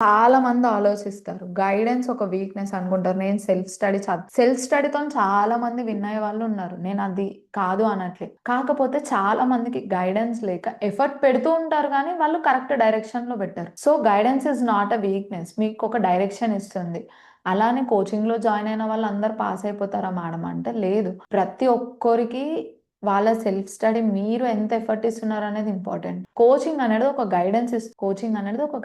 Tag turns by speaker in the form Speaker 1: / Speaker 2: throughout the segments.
Speaker 1: చాలా మంది ఆలోచిస్తారు. గైడెన్స్ ఒక వీక్‌నెస్ అనుకుంటారు. నేను సెల్ఫ్ స్టడీతోని చాలా మంది విన్ అయ్యే వాళ్ళున్నారు. నేనది కాదు అనట్లే. కాకపోతే చాలా మందికి గైడెన్స్ లేక ఎఫర్ట్ పెడుతూ ఉంటారు గానీ, వాళ్ళు కరెక్ట్ డైరెక్షన్‌లో పెట్టరు. So, guidance is not a weakness. మీకొక డైరెక్షన్ ఇస్తుంది. అలానే కోచింగ్‌లో జాయిన్ అయిన వాళ్ళందరూ పాస్ అయిపోతారా మేడం అంటే లేదు. ప్రతి ఒక్కరికి వాళ్ళ సెల్ఫ్ స్టడీ మీరు ఎంత ఎఫర్ట్ ఇస్తున్నారనేది ఇంపార్టెంట్. కోచింగ్ అనేది ఒక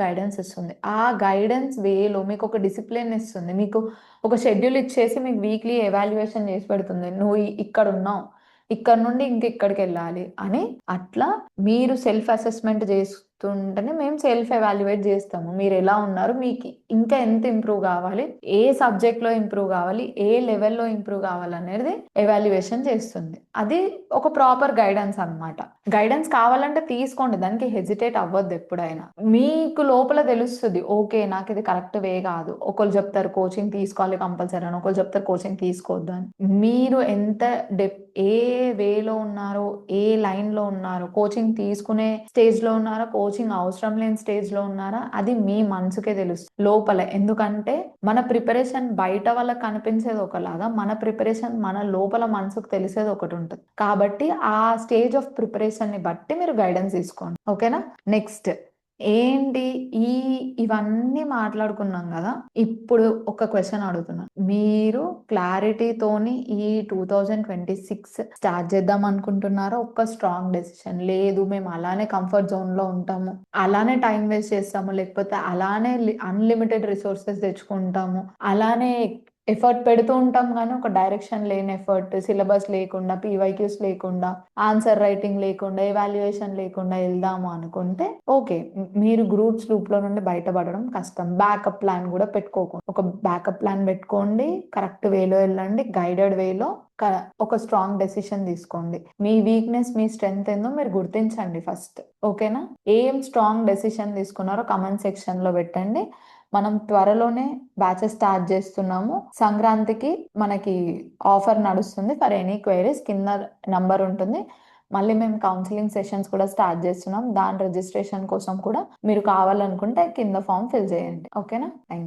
Speaker 1: గైడెన్స్ ఇస్తుంది. ఆ గైడెన్స్ వేలో మీకొక డిసిప్లిన్ ఇస్తుంది. మీకు ఒక షెడ్యూల్ ఇచ్చేసి మీకు వీక్లీ ఎవాల్యుయేషన్ చేసి పెడుతుంది. నువ్వు ఇక్కడున్నావు. ఇక్కడ నుండి ఇంకిక్కడికెళ్ళాలి అని. అట్లా మీరు సెల్ఫ్ అసెస్‌మెంట్ చేస్తుంటేనే మేము సెల్ఫ్ ఎవాల్యుయేట్ చేస్తాము. మీరెలా ఉన్నారు? మీకు ఇంకా ఎంత ఇంప్రూవ్ కావాలి? ఏ సబ్జెక్ట్‌లో ఇంప్రూవ్ కావాలి? ఏ లెవెల్‌లో ఇంప్రూవ్ కావాలనేది ఎవాల్యుయేషన్ చేస్తుంది. అది ఒక ప్రాపర్ గైడెన్స్ అన్నమాట. గైడెన్స్ కావాలంటే తీసుకోండి. దానికి హెసిటేట్ అవ్వద్దు ఎప్పుడైనా. మీకు లోపల తెలుస్తది. ఓకే. నాకిది కరెక్ట్ వే కాదు. ఒకళ్ళు చెప్తారు కోచింగ్ తీసుకోవాలి కంపల్సరీ అని. ఒకళ్ళు చెప్తారు కోచింగ్ తీసుకోవద్దు అని. మీరు ఎంత ఏ వేలో ఉన్నారో, ఏ లైన్‌లో ఉన్నారో, కోచింగ్ తీసుకునే స్టేజ్‌లో ఉన్నారా? కోచింగ్ అవసరం లేని స్టేజ్‌లో ఉన్నారా? అది మీ మనసుకే తెలుస్తుంది లోపల. ఎందుకంటే మన ప్రిపరేషన్ బయట వాళ్ళకి కనిపించేది ఒకలాగా, మన ప్రిపరేషన్ మన లోపల మనసుకు తెలిసేది ఒకటుంటది. కాబట్టి ఆ స్టేజ్ ఆఫ్ ప్రిపరేషన్‌ని బట్టి మీరు గైడెన్స్ తీసుకోండి. ఓకేనా? నెక్స్ట్ ఏంటి ఈ ఇవన్నీ మాట్లాడుకున్నాం గదా! ఇప్పుడు ఒక క్వెషన్ అడుగుతున్నా. మీరు క్లారిటీతోని ఈ 2026 స్టార్ట్ చేద్దాం అనుకుంటున్నారా? ఒక స్ట్రాంగ్ డెసిషన్ లేదు మేము అలానే కంఫర్ట్ జోన్‌లో ఉంటాము. అలానే టైమ్ వేస్ట్ చేస్తాము. లేకపోతే అలానే అన్‌లిమిటెడ్ రిసోర్సెస్ తెచ్చుకుంటాము. అలానే ఎఫర్ట్ పెడుతూ ఉంటాం గానీ, ఒక డైరెక్షన్ లేని ఎఫర్ట్, సిలబస్ లేకుండా, పీవైక్యూస్ లేకుండా, ఆన్సర్ రైటింగ్ లేకుండా, ఎవాల్యుయేషన్ లేకుండా ఎళ్దాము అనుకుంటే ఓకే. మీరు గ్రూప్స్ లూప్‌లో నుండి బయటపడడం కష్టం. బ్యాకప్ ప్లాన్ గూడా పెట్టుకోకండి. ఒక బ్యాకప్ ప్లాన్ పెట్టుకోండి. కరెక్ట్ వేలో ఎళ్ళండి. గైడెడ్ వేలో ఒక స్ట్రాంగ్ డెసిషన్ తీసుకోండి. మీ వీక్‌నెస్, మీ స్ట్రెంగ్త్ ఏందో మీరు గుర్తించండి ఫస్ట్. ఓకేనా? ఏం స్ట్రాంగ్ డెసిషన్ తీసుకున్నారో కామెంట్ సెక్షన్‌లో పెట్టండి. మనం త్వరలోనే బ్యాచెస్ స్టార్ట్ చేస్తున్నాము. సంక్రాంతికి మనకి ఆఫర్ నడుస్తుంది. ఫర్ ఎనీ క్వైరీస్ కింద నంబర్ ఉంటుంది. మళ్ళీ మేము కౌన్సెలింగ్ సెషన్స్ కూడా స్టార్ట్ చేస్తున్నాం. దాని రిజిస్ట్రేషన్ కోసం కూడా మీరు కావాలనుకుంటే కింద ఫామ్ ఫిల్ చేయండి. ఓకేనా? థాంక్స్.